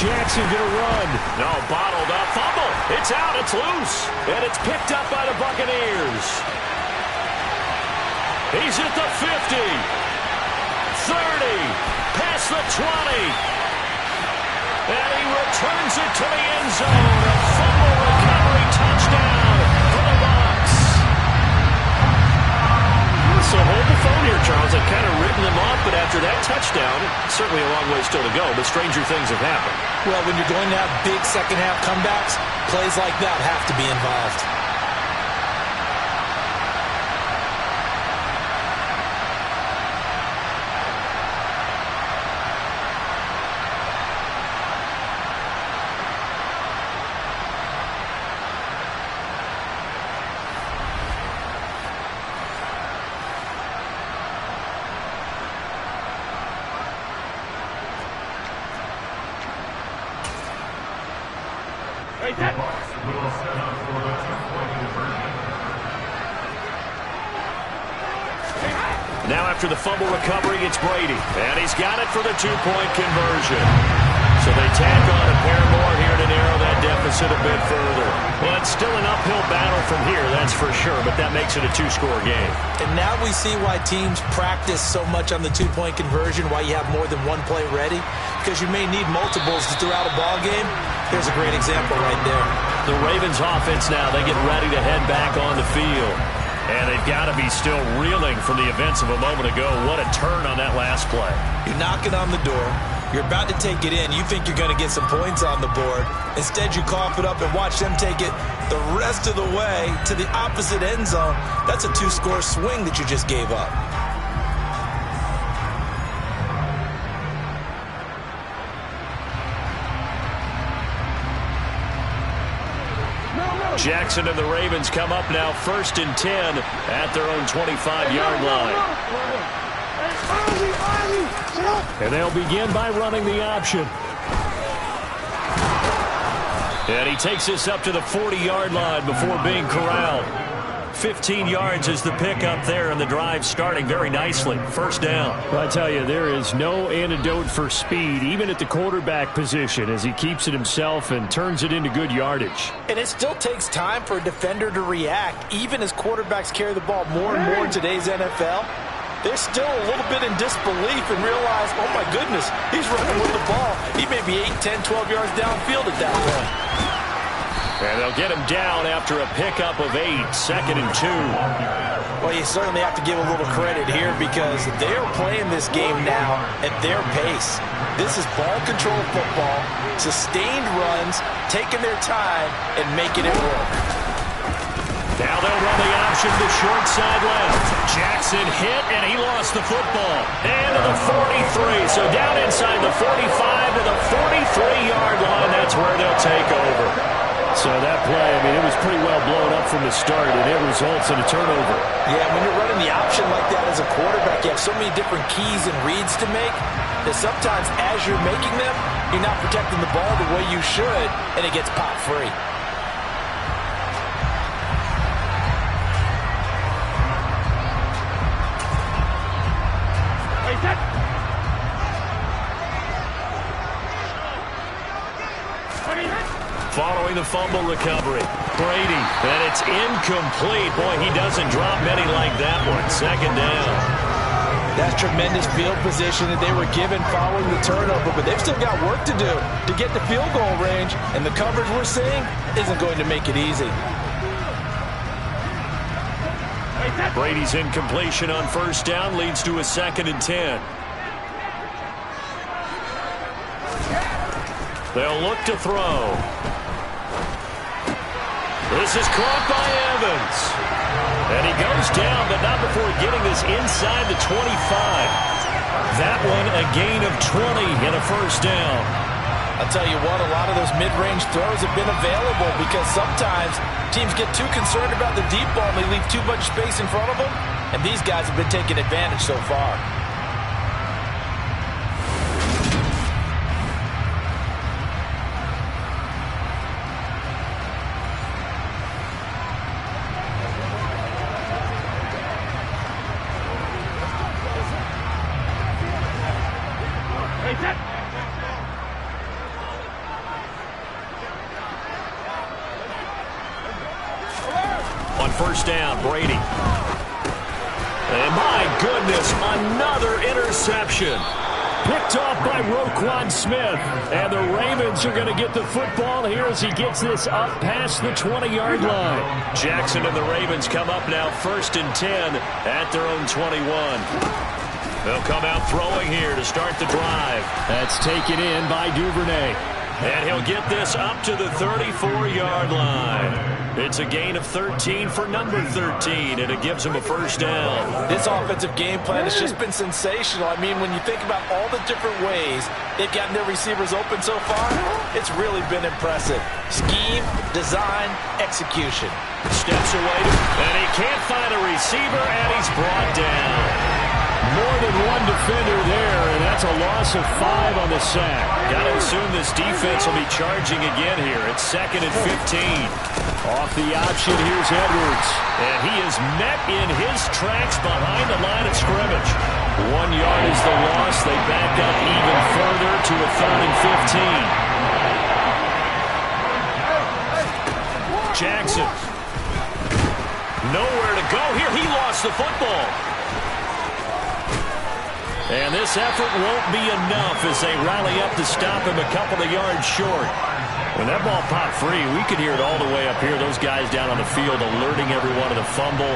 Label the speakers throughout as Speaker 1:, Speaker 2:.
Speaker 1: Jackson going to run.
Speaker 2: No, bottled up. Fumble. It's out. It's loose. And it's picked up by the Buccaneers. He's at the 50. 30. Past the 20. And he returns it to the end zone. A fumble recovery touchdown for the Bucs. So hold the phone here, Charles. I've kind of written them off, but after that touchdown, certainly a long way still to go, but stranger things have happened.
Speaker 3: Well, when you're going to have big second-half comebacks, plays like that have to be involved.
Speaker 2: Now after the fumble recovery, it's Brady. And he's got it for the two-point conversion. So they tack on a pair more here to narrow that deficit a bit further. Well, it's still an uphill battle from here, that's for sure, but that makes it a two-score game.
Speaker 3: And now we see why teams practice so much on the two-point conversion, why you have more than one play ready, because you may need multiples throughout a ball game. Here's a great example right there.
Speaker 2: The Ravens offense now, they get ready to head back on the field. And they've got to be still reeling from the events of a moment ago. What a turn on that last play.
Speaker 3: You're knocking on the door. You're about to take it in. You think you're going to get some points on the board. Instead, you cough it up and watch them take it the rest of the way to the opposite end zone. That's a two-score swing that you just gave up.
Speaker 2: Jackson and the Ravens come up now 1st and 10 at their own 25-yard line.
Speaker 1: And they'll begin by running the option.
Speaker 2: And he takes this up to the 40-yard line before being corralled. 15 yards is the pickup there, and the drive starting very nicely. First down.
Speaker 1: Well, I tell you, there is no antidote for speed, even at the quarterback position, as he keeps it himself and turns it into good yardage.
Speaker 3: And it still takes time for a defender to react, even as quarterbacks carry the ball more and more in today's NFL. They're still a little bit in disbelief and realize, oh my goodness, he's running with the ball. He may be 8, 10, 12 yards downfield at that point.
Speaker 2: And they'll get him down after a pickup of 8, 2nd and 2.
Speaker 3: Well, you certainly have to give a little credit here because they are playing this game now at their pace. This is ball control football, sustained runs, taking their time and making it work.
Speaker 2: Now they'll run the option to short side left. Jackson hit, and he lost the football. And to the 43, so down inside the 45 to the 43-yard line. That's where they'll take over.
Speaker 1: So that play, I mean, it was pretty well blown up from the start, and it results in a turnover.
Speaker 3: Yeah, when you're running the option like that as a quarterback, you have so many different keys and reads to make that sometimes as you're making them, you're not protecting the ball the way you should, and it gets pop free.
Speaker 2: Following the fumble recovery, Brady, and it's incomplete. Boy, he doesn't drop many like that one. 2nd down.
Speaker 3: That's tremendous field position that they were given following the turnover, but they've still got work to do to get the field goal range, and the coverage we're seeing isn't going to make it easy.
Speaker 2: Brady's incompletion on 1st down leads to a 2nd and 10. They'll look to throw. This is caught by Evans. And he goes down, but not before getting this inside the 25. That one a gain of 20 and a 1st down.
Speaker 3: I'll tell you what, a lot of those mid-range throws have been available because sometimes teams get too concerned about the deep ball and they leave too much space in front of them. And these guys have been taking advantage so far.
Speaker 2: another interception.
Speaker 1: Picked off by Roquan Smith. And the Ravens are going to get the football here as he gets this up past the 20-yard line.
Speaker 2: Jackson and the Ravens come up now 1st and 10 at their own 21. They'll come out throwing here to start the drive.
Speaker 1: That's taken in by Duvernay.
Speaker 2: And he'll get this up to the 34-yard line. It's a gain of 13 for number 13, and it gives him a first down.
Speaker 3: This offensive game plan has just been sensational. I mean, when you think about all the different ways they've gotten their receivers open so far, it's really been impressive. Scheme, design, execution.
Speaker 2: Steps away, and he can't find a receiver, and he's brought down.
Speaker 1: More than one defender there, and that's a loss of 5 on the sack.
Speaker 2: Got to assume this defense will be charging again here. It's 2nd and 15.
Speaker 1: Off the option, here's Edwards.
Speaker 2: And he is met in his tracks behind the line of scrimmage. 1 yard is the loss. They back up even further to a 3rd and 15. Jackson. Nowhere to go here. He lost the football. And this effort won't be enough as they rally up to stop him a couple of yards short. When that ball popped free, we could hear it all the way up here. Those guys down on the field alerting everyone of the fumble.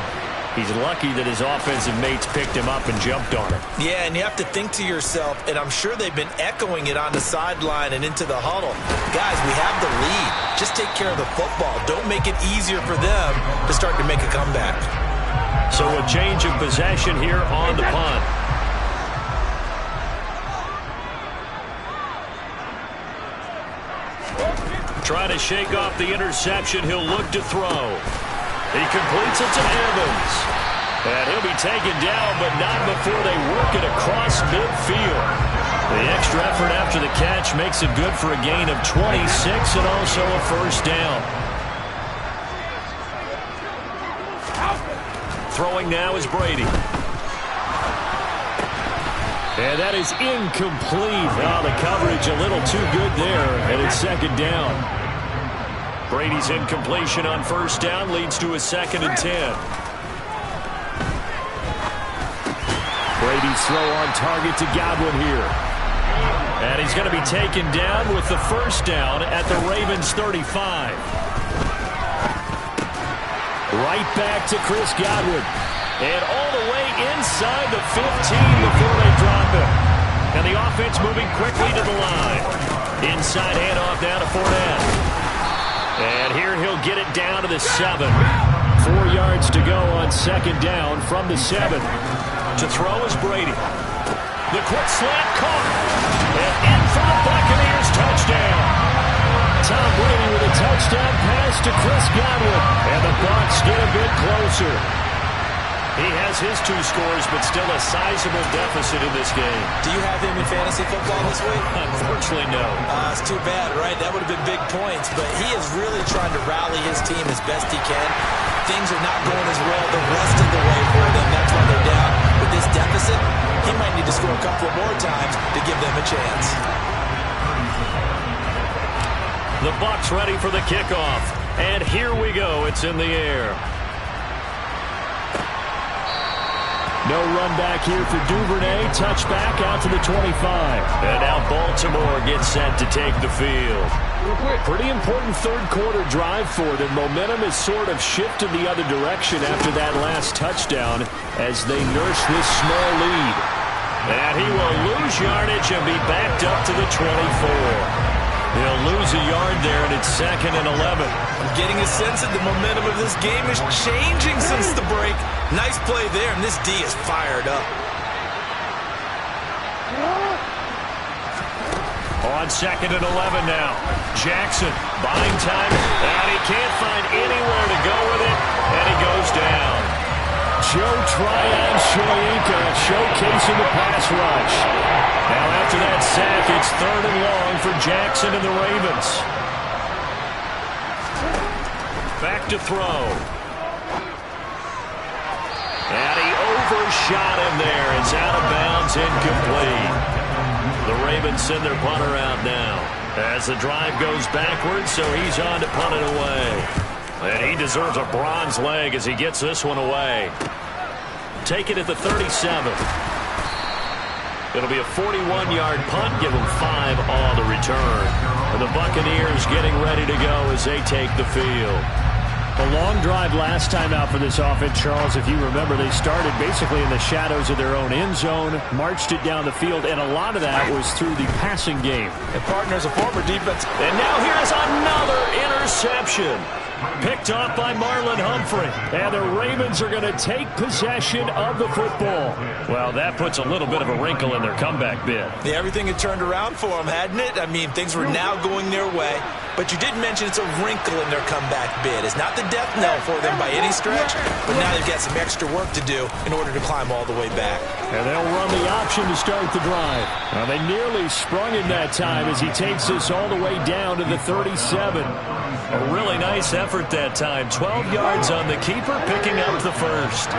Speaker 2: He's lucky that his offensive mates picked him up and jumped on it.
Speaker 3: Yeah, and you have to think to yourself, and I'm sure they've been echoing it on the sideline and into the huddle. Guys, we have the lead. Just take care of the football. Don't make it easier for them to start to make a comeback.
Speaker 2: So a change of possession here on the punt. Trying to shake off the interception. He'll look to throw. He completes it to Evans. And he'll be taken down, but not before they work it across midfield. The extra effort after the catch makes it good for a gain of 26 and also a first down. Throwing now is Brady.
Speaker 1: And that is incomplete. Oh, the coverage a little too good there, and it's 2nd down.
Speaker 2: Brady's incompletion on first down leads to a 2nd and 10.
Speaker 1: Brady's throw on target to Godwin here.
Speaker 2: And he's going to be taken down with the first down at the Ravens 35.
Speaker 1: Right back to Chris Godwin.
Speaker 2: And all the way inside the 15 before they drop him. And the offense moving quickly to the line. Inside handoff down to Fournette. And here he'll get it down to the 7.
Speaker 1: 4 yards to go on 2nd down from the 7.
Speaker 2: To throw is Brady. The quick slant caught. And in for the Buccaneers touchdown.
Speaker 1: Tom Brady with a touchdown pass to Chris Godwin. And the Bucs get a bit closer.
Speaker 2: He has his 2 scores, but still a sizable deficit in this game.
Speaker 3: Do you have him in fantasy football this week?
Speaker 2: Unfortunately, no.
Speaker 3: It's too bad, right? That would have been big points, but he is really trying to rally his team as best he can. Things are not going as well the rest of the way for them. That's why they're down. With this deficit, he might need to score a couple more times to give them a chance.
Speaker 2: The Bucs ready for the kickoff. And here we go. It's in the air.
Speaker 1: No run back here for Duvernay. Touchback out to the 25.
Speaker 2: And now Baltimore gets set to take the field.
Speaker 1: Pretty important 3rd quarter drive for them. Momentum has sort of shifted the other direction after that last touchdown as they nurse this small lead.
Speaker 2: And he will lose yardage and be backed up to the 24. He'll lose a yard there, and it's 2nd and 11.
Speaker 3: I'm getting a sense that the momentum of this game is changing since the break. Nice play there, and this D is fired up.
Speaker 2: On 2nd and 11 now. Jackson buying time, and he can't find anywhere to go with it, and he goes down.
Speaker 1: Joe Tryon Shoyinka showcasing the pass rush.
Speaker 2: Now after that sack, it's 3rd and long for Jackson and the Ravens. Back to throw. And he overshot him there. It's out of bounds, incomplete. The Ravens send their punter out now. As the drive goes backwards, so he's on to punt it away. And he deserves a bronze leg as he gets this one away. Take it at the 37. It'll be a 41-yard punt. Give them 5 on the return. And the Buccaneers getting ready to go as they take the field.
Speaker 1: A long drive last time out for this offense, Charles. If you remember, they started basically in the shadows of their own end zone, marched it down the field, and a lot of that was through the passing game.
Speaker 3: And partners, a former defense.
Speaker 2: And now here's another interception. Picked off by Marlon Humphrey.
Speaker 1: And the Ravens are going to take possession of the football.
Speaker 2: Well, that puts a little bit of a wrinkle in their comeback bid.
Speaker 3: Yeah, everything had turned around for them, hadn't it? I mean, things were now going their way. But you did mention it's a wrinkle in their comeback bid. It's not the death knell for them by any stretch, but now they've got some extra work to do in order to climb all the way back.
Speaker 1: And they'll run the option to start the drive. Now, they nearly sprung him that time as he takes us all the way down to the 37.
Speaker 2: A really nice effort that time. 12 yards on the keeper, picking up the first.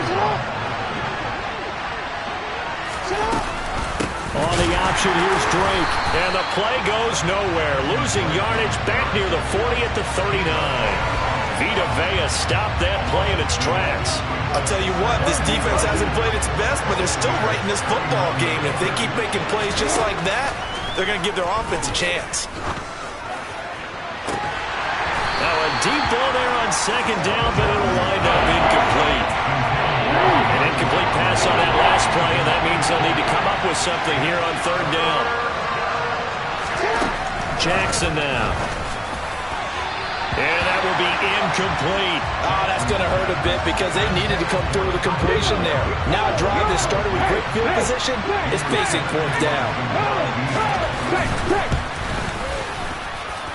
Speaker 1: On the option, here's Drake.
Speaker 2: And the play goes nowhere. Losing yardage back near the 40 at the 39. Vita Vea stopped that play in its tracks.
Speaker 3: I'll tell you what, this defense hasn't played its best, but they're still right in this football game. If they keep making plays just like that, they're going to give their offense a chance.
Speaker 2: Now a deep ball there on second down, but it'll wind up incomplete. An incomplete pass on that last play, and that means they'll need to come up with something here on third down. Jackson now. And that will be incomplete.
Speaker 3: Oh, that's going to hurt a bit because they needed to come through with a completion there. Now a drive that started with great field position is facing fourth down.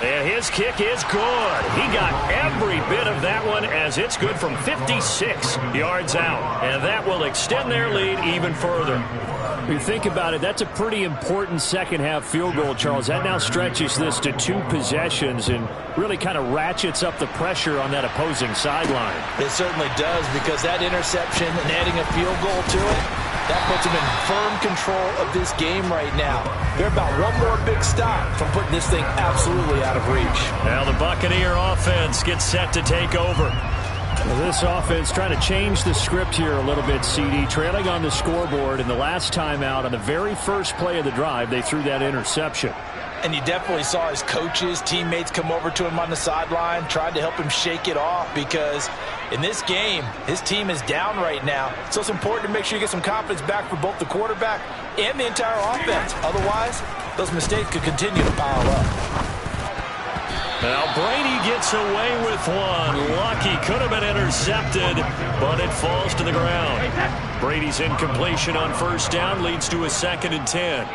Speaker 2: And his kick is good. He got every bit of that one as it's good from 56 yards out. And that will extend their lead even further.
Speaker 1: If you think about it, that's a pretty important second-half field goal, Charles. That now stretches this to 2 possessions and really kind of ratchets up the pressure on that opposing sideline.
Speaker 3: It certainly does, because that interception and adding a field goal to it, that puts them in firm control of this game right now. They're about one more big stop from putting this thing absolutely out of reach.
Speaker 2: Now the Buccaneer offense gets set to take over.
Speaker 1: Well, this offense trying to change the script here a little bit, CD. Trailing on the scoreboard, in the last timeout on the very first play of the drive, they threw that interception.
Speaker 3: And you definitely saw his coaches, teammates come over to him on the sideline, tried to help him shake it off, because in this game, his team is down right now. So it's important to make sure you get some confidence back for both the quarterback and the entire offense. Otherwise, those mistakes could continue to pile up.
Speaker 2: Now Brady gets away with one. Lucky, could have been intercepted, but it falls to the ground. Brady's incompletion on first down leads to a 2nd and 10.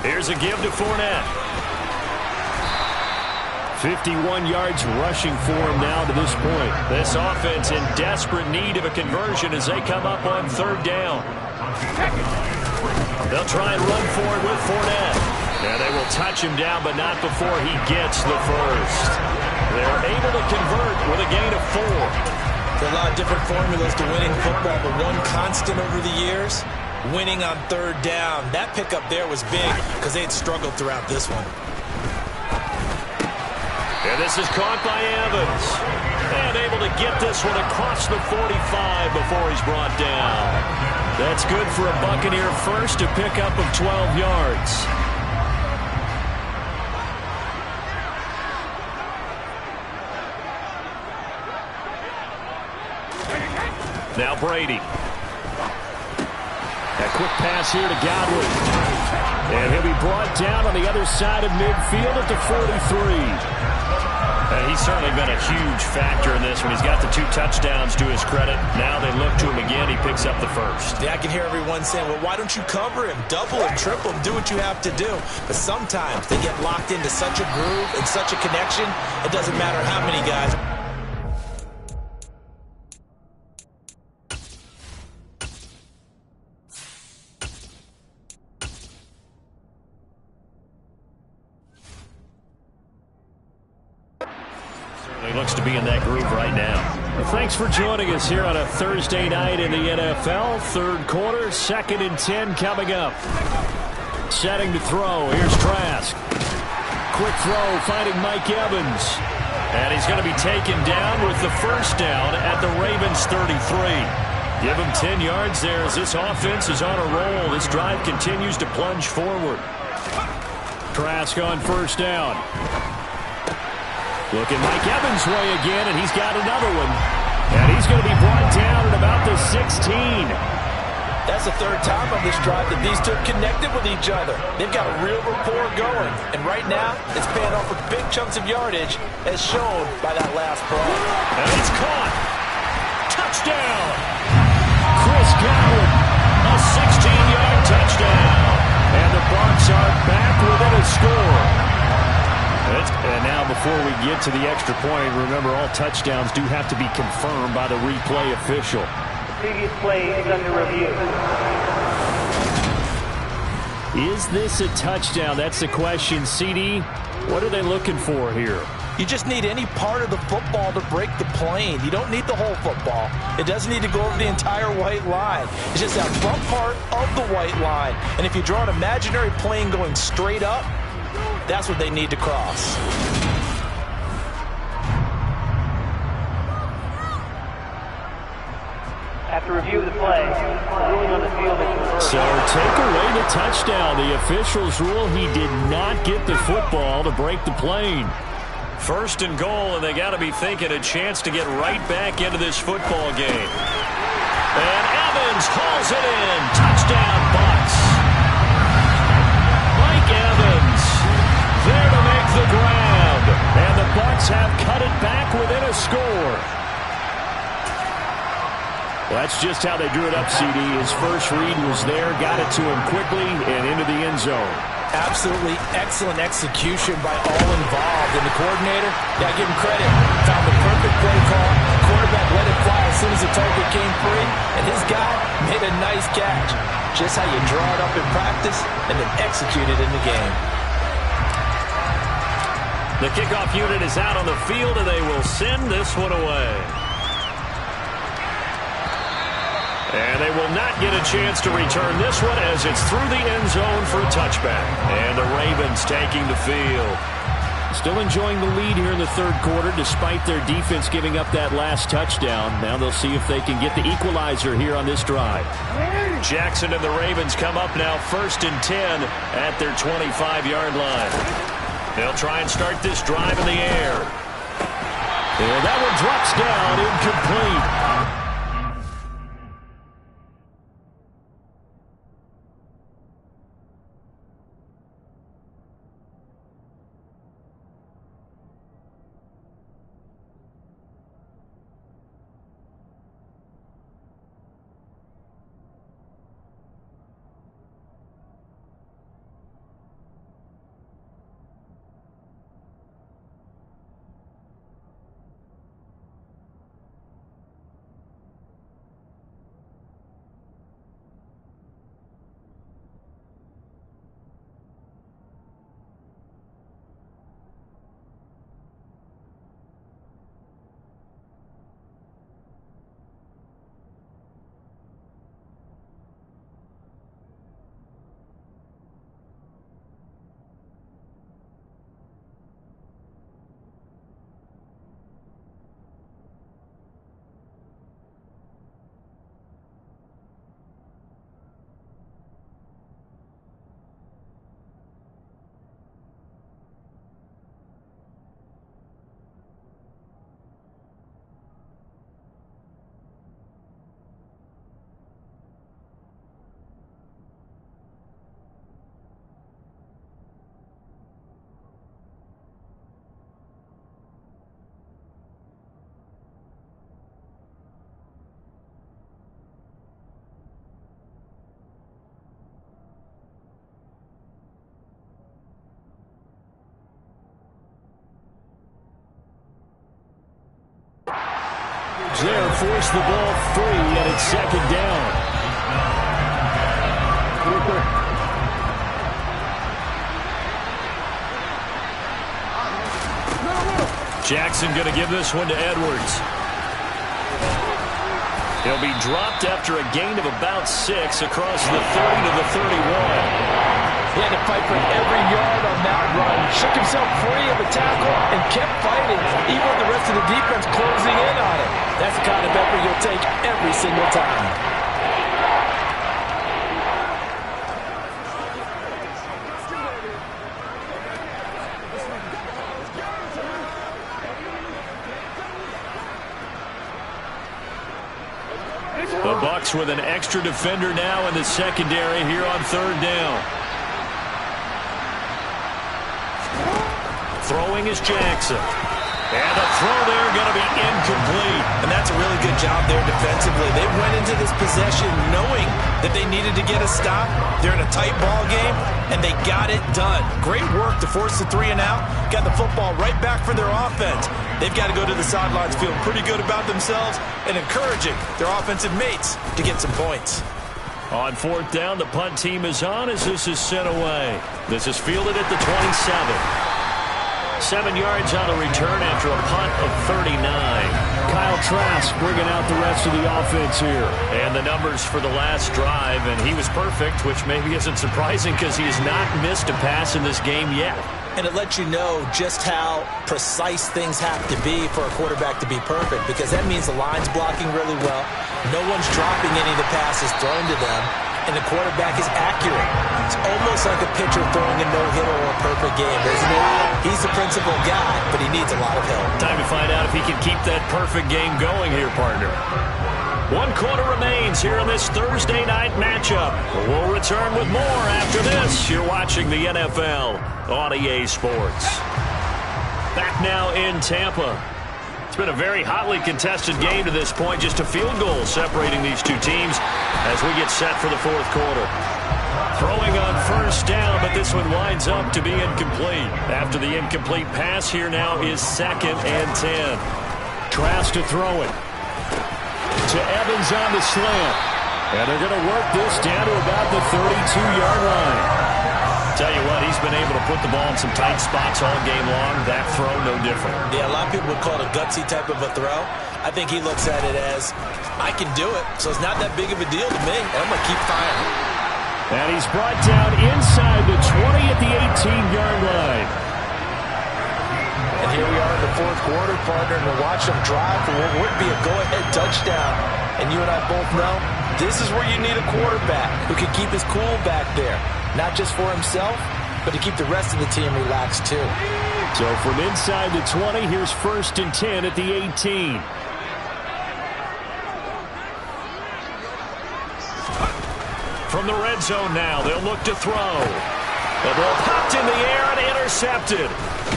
Speaker 2: Here's a give to Fournette.
Speaker 1: 51 yards rushing for him now to this point.
Speaker 2: This offense in desperate need of a conversion as they come up on third down. They'll try and run for it with Fournette. Yeah, they will touch him down, but not before he gets the first. They're able to convert with a gain of 4.
Speaker 3: There are a lot of different formulas to winning football, but one constant over the years, winning on third down. That pickup there was big because they had struggled throughout this one.
Speaker 2: And this is caught by Evans. And able to get this one across the 45 before he's brought down. That's good for a Buccaneer first, a pickup of 12 yards. Now Brady.
Speaker 1: A quick pass here to Godwin. And he'll be brought down on the other side of midfield at the 43.
Speaker 2: He's certainly been a huge factor in this one. He's got the 2 touchdowns to his credit. Now they look to him again. He picks up the first.
Speaker 3: Yeah, I can hear everyone saying, well, why don't you cover him? Double him, triple him, do what you have to do. But sometimes they get locked into such a groove and such a connection, it doesn't matter how many guys.
Speaker 2: Looks to be in that groove right now.
Speaker 1: Well, thanks for joining us here on a Thursday night in the NFL. Third quarter, 2nd and 10 coming up. Setting to throw. Here's Trask. Quick throw, finding Mike Evans.
Speaker 2: And he's going to be taken down with the first down at the Ravens 33. Give him 10 yards there as this offense is on a roll. This drive continues to plunge forward.
Speaker 1: Trask on first down. Looking Mike Evans' way again, and he's got another one. And he's going to be brought down at about the 16.
Speaker 3: That's the third time on this drive that these two connected with each other. They've got a real rapport going. And right now, it's paying off with big chunks of yardage, as shown by that last play.
Speaker 2: And it's caught. Touchdown.
Speaker 1: Chris Godwin.
Speaker 2: A 16-yard touchdown.
Speaker 1: And the Bucs are back within a score. And now before we get to the extra point, remember all touchdowns do have to be confirmed by the replay official.
Speaker 4: Previous play is under review.
Speaker 1: Is this a touchdown? That's the question. CD, what are they looking for here?
Speaker 3: You just need any part of the football to break the plane. You don't need the whole football. It doesn't need to go over the entire white line. It's just that front part of the white line. And if you draw an imaginary plane going straight up, that's what they need to cross.
Speaker 4: After review of the play, the ruling on the field is reversed.
Speaker 1: So take away the touchdown. The officials rule he did not get the football to break the plane.
Speaker 2: First and goal, and they got to be thinking a chance to get right back into this football game. And Evans hauls it in. Touchdown, Bucs. Mike Evans there to make the grab.
Speaker 1: And the Bucs have cut it back within a score. Well, that's just how they drew it up, CD. His first read was there, got it to him quickly, and into the end zone.
Speaker 3: Absolutely excellent execution by all involved. And the coordinator, got to give him credit, found the perfect play call. The quarterback let it fly as soon as the target came free, and his guy made a nice catch. Just how you draw it up in practice and then execute it in the game.
Speaker 2: The kickoff unit is out on the field, and they will send this one away. And they will not get a chance to return this one as it's through the end zone for a touchback. And the Ravens taking the field.
Speaker 1: Still enjoying the lead here in the third quarter despite their defense giving up that last touchdown. Now they'll see if they can get the equalizer here on this drive.
Speaker 2: Jackson and the Ravens come up now 1st and 10 at their 25-yard line. They'll try and start this drive in the air.
Speaker 1: And that one drops down incomplete. There, force the ball free, and it's 2nd down.
Speaker 2: Jackson going to give this one to Edwards. He'll be dropped after a gain of about 6 across the 30 to the 31.
Speaker 3: He had to fight for every yard on that run. Shook himself free of the tackle and kept fighting, even with the rest of the defense closing in on him. That's the kind of effort you'll take every single time.
Speaker 1: The Bucs with an extra defender now in the secondary here on third down. Throwing is Jackson. And the throw there going to be incomplete.
Speaker 3: And that's a really good job there defensively. They went into this possession knowing that they needed to get a stop. They're in a tight ball game, and they got it done. Great work to force the 3 and out. Got the football right back for their offense. They've got to go to the sidelines feeling pretty good about themselves and encouraging their offensive mates to get some points.
Speaker 1: On fourth down, the punt team is on as this is sent away. This is fielded at the 27. 7 yards on a return after a punt of 39. Kyle Trask bringing out the rest of the offense here. And the numbers for the last drive, and he was perfect, which maybe isn't surprising because he has not missed a pass in this game yet.
Speaker 3: And it lets you know just how precise things have to be for a quarterback to be perfect, because that means the line's blocking really well. No one's dropping any of the passes thrown to them, and the quarterback is accurate. It's almost like a pitcher throwing a no-hitter or a perfect game, isn't it? He's the principal guy, but he needs a lot of help.
Speaker 1: Time to find out if he can keep that perfect game going here, partner. 1 quarter remains here in this Thursday night matchup. We'll return with more after this. You're watching the NFL on EA Sports. Back now in Tampa. It's been a very hotly contested game to this point. Just a field goal separating these two teams as we get set for the fourth quarter. Throwing on first down, but this one winds up to be incomplete. After the incomplete pass, here now is 2nd and 10. Trask to throw it. To Evans on the slant. And they're going to work this down to about the 32-yard line. Tell you what, he's been able to put the ball in some tight spots all game long. That throw, no different.
Speaker 3: Yeah, a lot of people would call it a gutsy type of a throw. I think he looks at it as, I can do it, so it's not that big of a deal to me, and I'm going to keep firing.
Speaker 1: And he's brought down inside the 20 at the 18-yard line.
Speaker 3: And here we are in the fourth quarter, partner, and we'll watch them drive for what would be a go-ahead touchdown. And you and I both know this is where you need a quarterback who can keep his cool back there. Not just for himself, but to keep the rest of the team relaxed too.
Speaker 1: So from inside the 20, here's 1st and 10 at the 18. From the red zone now, they'll look to throw. The ball popped in the air and intercepted.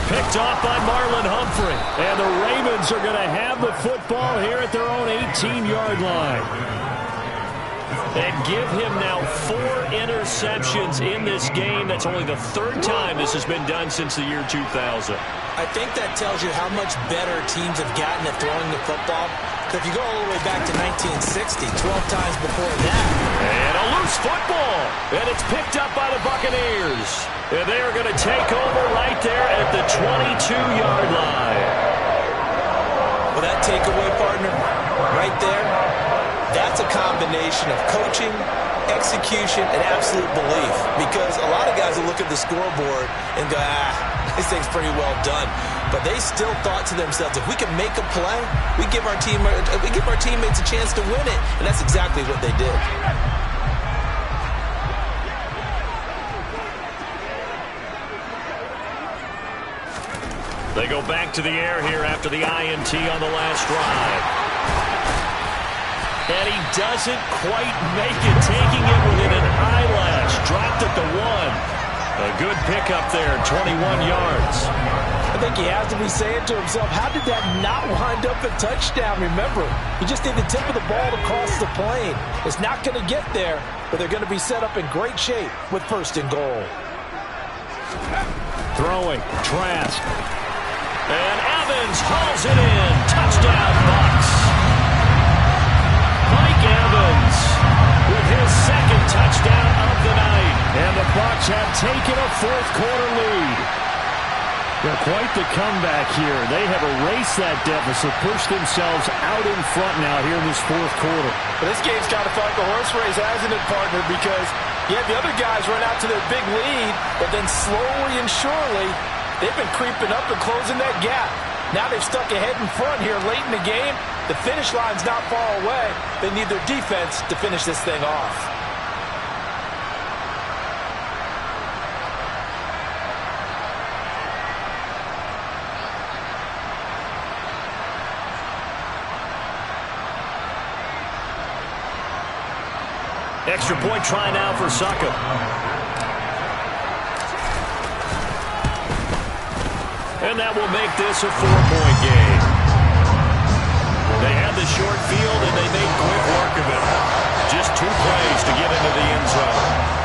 Speaker 1: Picked off by Marlon Humphrey. And the Ravens are going to have the football here at their own 18-yard line. And give him now 4 interceptions in this game. That's only the 3rd time this has been done since the year 2000.
Speaker 3: I think that tells you how much better teams have gotten at throwing the football. Because if you go all the way back to 1960, 12 times before that.
Speaker 1: And a loose football. And it's picked up by the Buccaneers. And they are going to take over right there at the 22-yard line.
Speaker 3: Well, that takeaway, partner, right there, that's a combination of coaching, execution, and absolute belief. Because a lot of guys will look at the scoreboard and go, this thing's pretty well done. But they still thought to themselves, if we can make a play, we give our teammates a chance to win it. And that's exactly what they did.
Speaker 1: They go back to the air here after the INT on the last drive. And he doesn't quite make it, taking it within an eyelash. Dropped at the 1. A good pickup there, 21 yards.
Speaker 3: I think he has to be saying to himself, how did that not wind up a touchdown? Remember, he just did the tip of the ball across the plane. It's not going to get there, but they're going to be set up in great shape with 1st and goal.
Speaker 1: Throwing, Trask. And Evans hauls it in. Touchdown, Bucs. Mike Evans with his 2nd touchdown of the night. And the Bucs have taken a fourth quarter lead. They're quite the comeback here. They have erased that deficit, pushed themselves out in front now here in this fourth quarter.
Speaker 3: But this game's kind of felt like a horse race, hasn't it, partner? Because, yeah, the other guys run out to their big lead, but then slowly and surely, They've been creeping up and closing that gap. Now they've stuck ahead in front here late in the game. The finish line's not far away. They need their defense to finish this thing off.
Speaker 1: Extra point try now for Saka. And that will make this a 4-point game. They had the short field, and they made quick work of it. Just 2 plays to get into the end zone.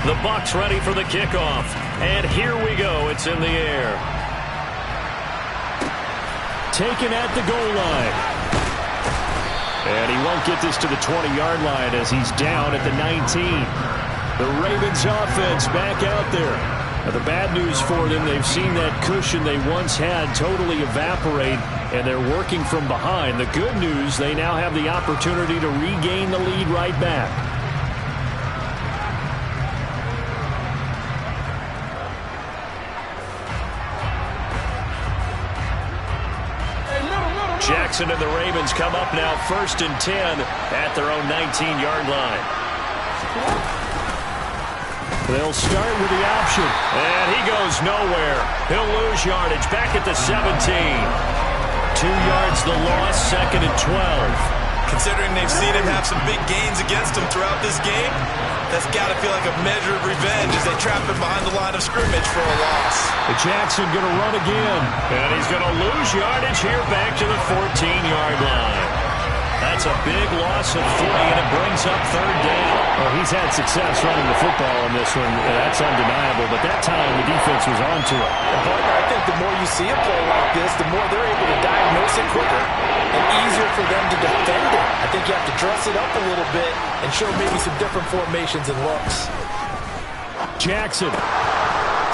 Speaker 1: The Bucs ready for the kickoff. And here we go. It's in the air. Taken at the goal line. And he won't get this to the 20-yard line as he's down at the 19. The Ravens offense back out there. Now, the bad news for them, they've seen that cushion they once had totally evaporate, and they're working from behind. The good news, they now have the opportunity to regain the lead right back. Jackson and the Ravens come up now 1st and 10 at their own 19-yard line. They'll start with the option, and he goes nowhere. He'll lose yardage back at the 17. 2 yards the loss, 2nd and 12.
Speaker 5: Considering they've seen him have some big gains against him throughout this game, that's got to feel like a measure of revenge as they trap him behind the line of scrimmage for a loss.
Speaker 1: Jackson going to run again, and he's going to lose yardage here back to the 14-yard line. That's a big loss of 3, and it brings up 3rd down.
Speaker 2: Well, he's had success running the football in this one. That's undeniable, but that time the defense was on to it.
Speaker 3: Partner, I think the more you see a play like this, the more they're able to diagnose it quicker and easier for them to defend it. I think you have to dress it up a little bit and show maybe some different formations and looks.
Speaker 1: Jackson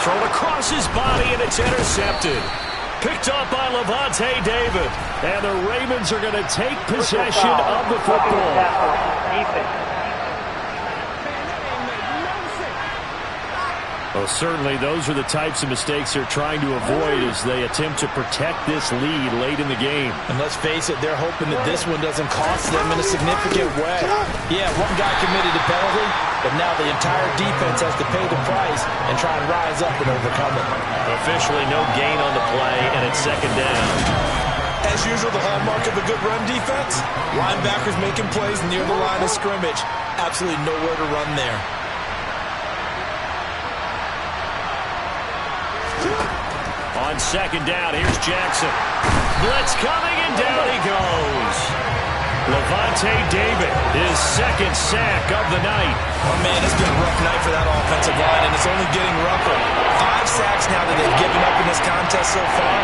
Speaker 1: thrown across his body, and it's intercepted. Picked up by Levante David. And the Ravens are going to take possession of the football.
Speaker 2: Well, certainly those are the types of mistakes they're trying to avoid as they attempt to protect this lead late in the game.
Speaker 3: And let's face it, they're hoping that this one doesn't cost them in a significant way. Yeah, one guy committed a penalty, but now the entire defense has to pay the price and try and rise up and overcome it.
Speaker 1: Officially no gain on the play, and it's 2nd down.
Speaker 5: As usual, the hallmark of a good run defense, linebackers making plays near the line of scrimmage. Absolutely nowhere to run there.
Speaker 1: On 2nd down, here's Jackson. Blitz coming, and down he goes. Levante David, his 2nd sack of the night.
Speaker 5: Oh, man, it's been a rough night for that offensive line, and it's only getting rougher. 5 sacks now that they've given up in this contest so far.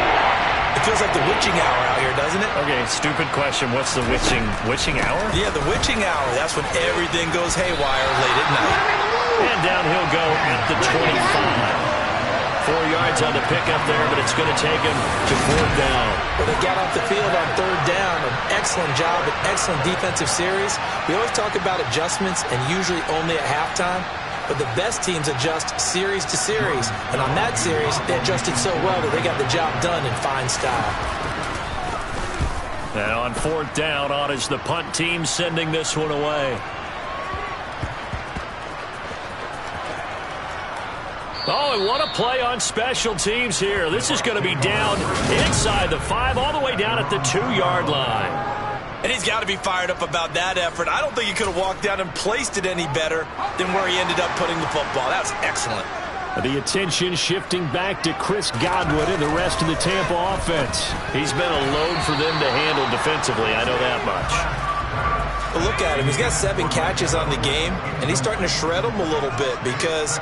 Speaker 5: It feels like the witching hour out here, doesn't it?
Speaker 2: Okay, stupid question. What's the witching hour?
Speaker 5: Yeah, the witching hour. That's when everything goes haywire late at night.
Speaker 1: And down he'll go at the 25. 4 yards on the pickup there, but it's going to take him to 4th down.
Speaker 3: Well, they got off the field on 3rd down. An excellent job, an excellent defensive series. We always talk about adjustments and usually only at halftime. But the best teams adjust series to series. And on that series, they adjusted so well that they got the job done in fine style.
Speaker 1: And on 4th down, on is the punt team sending this one away. Oh, and what a play on special teams here. This is going to be down inside the 5, all the way down at the 2-yard line.
Speaker 5: And he's got to be fired up about that effort. I don't think he could have walked down and placed it any better than where he ended up putting the football. That was excellent.
Speaker 1: The attention shifting back to Chris Godwin and the rest of the Tampa offense.
Speaker 2: He's been a load for them to handle defensively, I know that much.
Speaker 5: Well, look at him. He's got 7 catches on the game, and he's starting to shred them a little bit because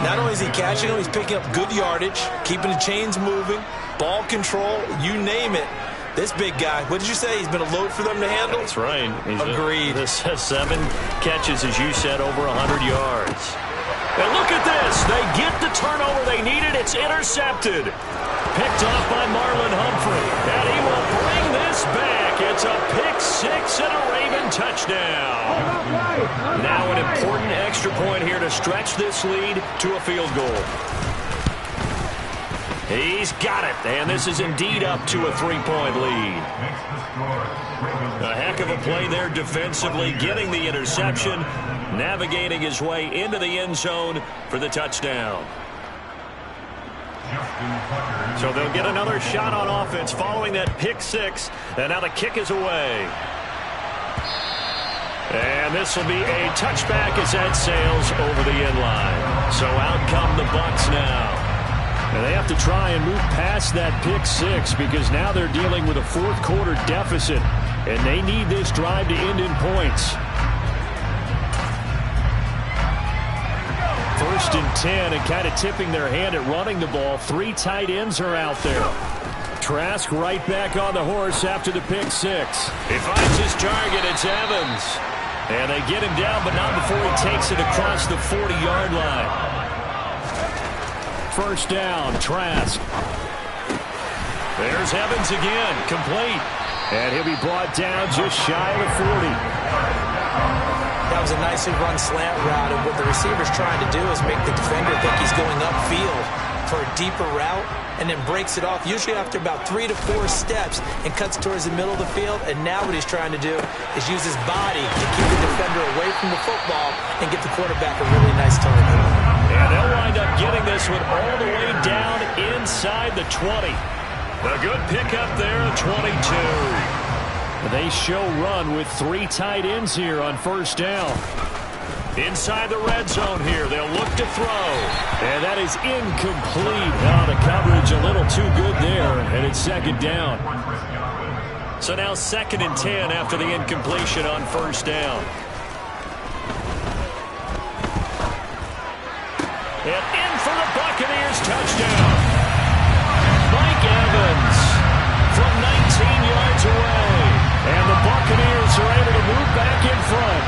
Speaker 5: not only is he catching them, he's picking up good yardage, keeping the chains moving, ball control, you name it. This big guy, what did you say? He's been a load for them to handle?
Speaker 2: That's right.
Speaker 5: Agreed.
Speaker 2: This has 7 catches, as you said, over 100 yards.
Speaker 1: And look at this. They get the turnover they needed. It's intercepted. Picked off by Marlon Humphrey. And he will bring this back. It's a pick 6 and a Raven touchdown. Now an important extra point here to stretch this lead to a field goal. He's got it. And this is indeed up to a 3-point lead. A heck of a play there defensively, getting the interception, navigating his way into the end zone for the touchdown. So they'll get another shot on offense following that pick 6. And now the kick is away. And this will be a touchback as that sails over the end line. So out come the Bucs now. And they have to try and move past that pick 6 because now they're dealing with a fourth-quarter deficit. And they need this drive to end in points. 1st and 10, and kind of tipping their hand at running the ball. 3 tight ends are out there. Trask right back on the horse after the pick 6. He finds his target. It's Evans. And they get him down, but not before he takes it across the 40-yard line. 1st down, Trask. There's Evans again, complete. And he'll be brought down just shy of the 40.
Speaker 5: That was a nicely run slant route, and what the receiver's trying to do is make the defender think he's going upfield for a deeper route, and then breaks it off, usually after about 3 to 4 steps, and cuts towards the middle of the field. And now what he's trying to do is use his body to keep the defender away from the football and get the quarterback a really nice target.
Speaker 1: And they'll wind up getting this one all the way down inside the 20. A good pickup there at 22. They show run with 3 tight ends here on 1st down. Inside the red zone here, they'll look to throw. And that is incomplete. Now the coverage a little too good there, and it's 2nd down. So now 2nd and 10 after the incompletion on 1st down. And in for the Buccaneers touchdown. Mike Evans from 19 yards away. And the Buccaneers are able to move back in front.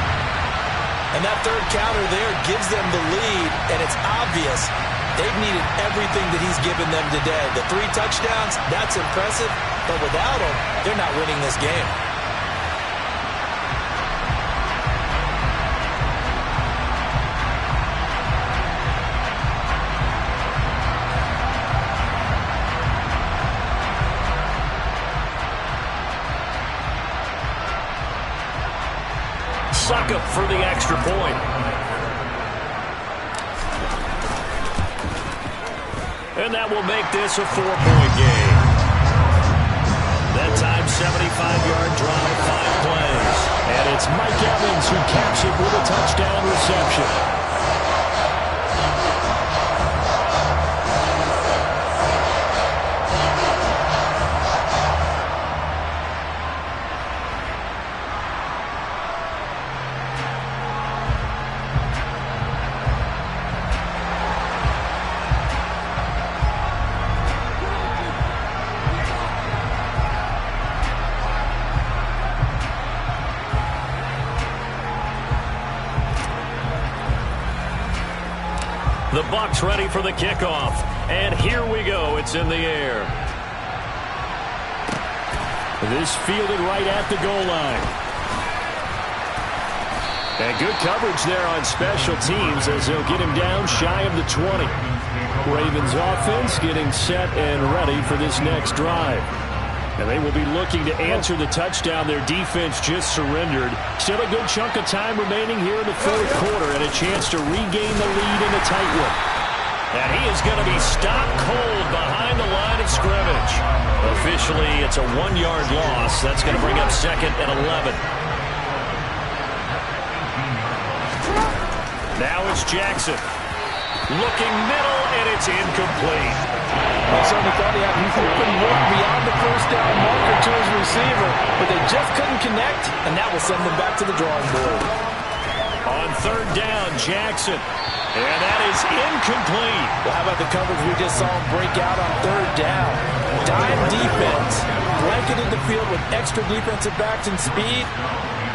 Speaker 5: And that 3rd counter there gives them the lead, and it's obvious they've needed everything that he's given them today. The 3 touchdowns, that's impressive, but without him, they're not winning this game.
Speaker 1: Suck up for the extra point. And that will make this a 4-point game. That time, 75-yard drive, 5 plays. And it's Mike Evans who caps it with a touchdown reception. The Bucs ready for the kickoff. And here we go. It's in the air. This fielded right at the goal line. And good coverage there on special teams as they'll get him down shy of the 20. Ravens offense getting set and ready for this next drive. And they will be looking to answer the touchdown their defense just surrendered. Still a good chunk of time remaining here in the 4th quarter and a chance to regain the lead in a tight one. And he is going to be stopped cold behind the line of of scrimmage. Officially, it's a 1-yard loss. That's going to bring up 2nd and 11. Now it's Jackson. Looking middle, and it's incomplete.
Speaker 3: I certainly thought he had pretty work beyond the first down marker to his receiver, but they just couldn't connect, and that will send them back to the drawing board.
Speaker 1: On 3rd down, Jackson. And that is incomplete.
Speaker 3: Well, how about the coverage we just saw him break out on 3rd down? Dime defense, blanketed the field with extra defensive backs and speed,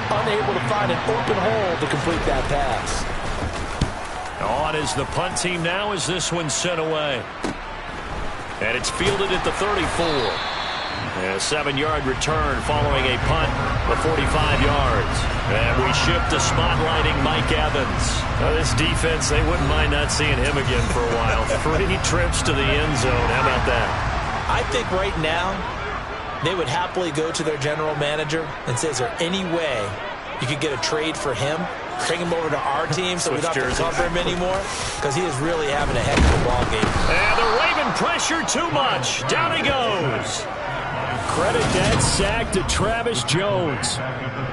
Speaker 3: unable to find an open hole to complete that pass.
Speaker 1: On is the punt team now as this one's sent away. And it's fielded at the 34. A 7-yard return following a punt of 45 yards. And we shift to spotlighting Mike Evans. This defense, they wouldn't mind not seeing him again for a while. 3 trips to the end zone. How about that?
Speaker 5: I think right now they would happily go to their general manager and say, is there any way you could get a trade for him? Bring him over to our team so we don't have to cover him anymore, because he is really having a heck of a ball game.
Speaker 1: And the Raven pressure too much. Down he goes. Credit that sack to Travis Jones.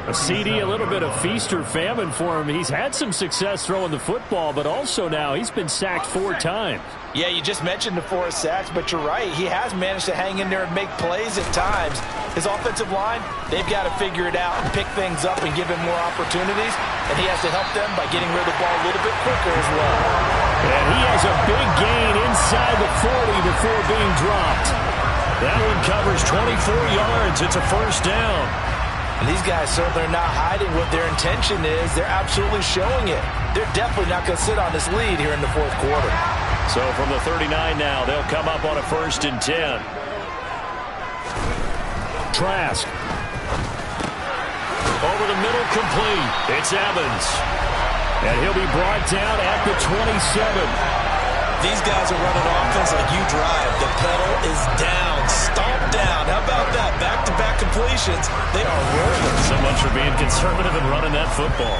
Speaker 1: A CD, a little bit of feast or famine for him. He's had some success throwing the football, but also now he's been sacked 4 times.
Speaker 3: Yeah, you just mentioned the 4 sacks, but you're right. He has managed to hang in there and make plays at times. His offensive line, they've got to figure it out and pick things up and give him more opportunities, and he has to help them by getting rid of the ball a little bit quicker as well.
Speaker 1: And he has a big gain inside the 40 before being dropped. That one covers 24 yards. It's a 1st down.
Speaker 3: And these guys certainly are not hiding what their intention is. They're absolutely showing it. They're definitely not going to sit on this lead here in the 4th quarter.
Speaker 1: So from the 39 now, they'll come up on a 1st and 10. Trask. Over the middle, complete. It's Evans. And he'll be brought down at the 27.
Speaker 5: These guys are running offense like you drive. The pedal is down, stomped down. How about that? Back-to-back completions. They are rolling.
Speaker 1: So much for being conservative and running that football.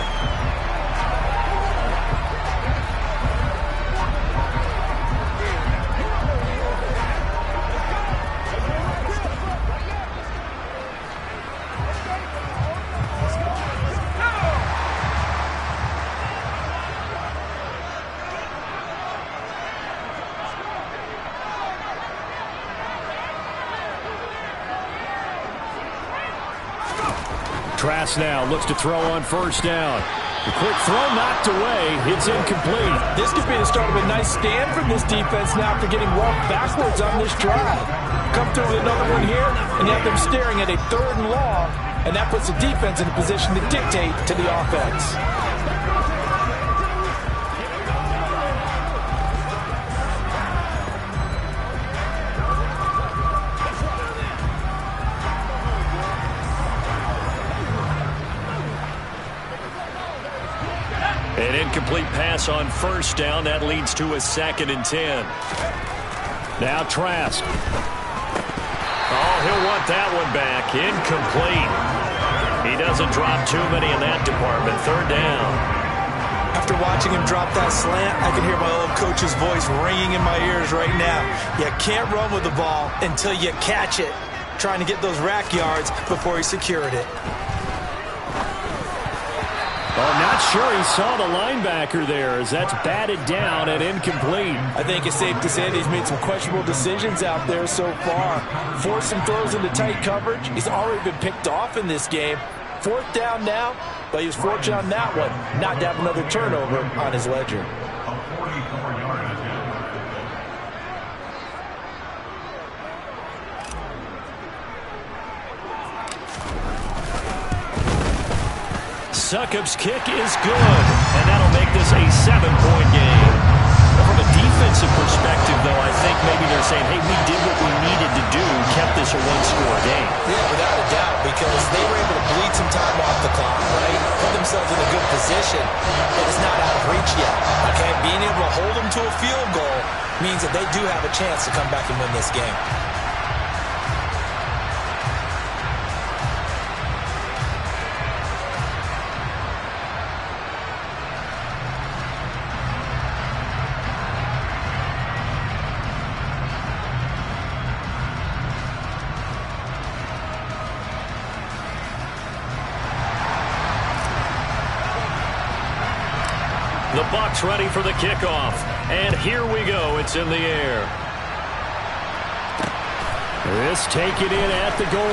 Speaker 1: Trask now looks to throw on 1st down. The quick throw knocked away. It's incomplete.
Speaker 3: This could be the start of a nice stand from this defense now after getting walked backwards on this drive. Come through with another one here, and you have them staring at a 3rd and long, and that puts the defense in a position to dictate to the offense.
Speaker 1: An incomplete pass on 1st down. That leads to a 2nd and 10. Now Trask. Oh, he'll want that one back. Incomplete. He doesn't drop too many in that department. 3rd down.
Speaker 5: After watching him drop that slant, I can hear my old coach's voice ringing in my ears right now. You can't run with the ball until you catch it. Trying to get those rack yards before he secured it.
Speaker 1: Oh, not sure he saw the linebacker there as that's batted down and incomplete.
Speaker 3: I think it's safe to say that he's made some questionable decisions out there so far. Forced some throws into tight coverage. He's already been picked off in this game. 4th down now, but he was fortunate on that one not to have another turnover on his ledger.
Speaker 1: Succop's kick is good, and that'll make this a 7-point game. From a defensive perspective, though, I think maybe they're saying, hey, we did what we needed to do, kept this a 1-score game.
Speaker 5: Yeah, without a doubt, because they were able to bleed some time off the clock, right? Put themselves in a good position, but it's not out of reach yet. Okay, being able to hold them to a field goal means that they do have a chance to come back and win this game.
Speaker 1: The Bucs ready for the kickoff. And here we go. It's in the air. This taken in at the goal.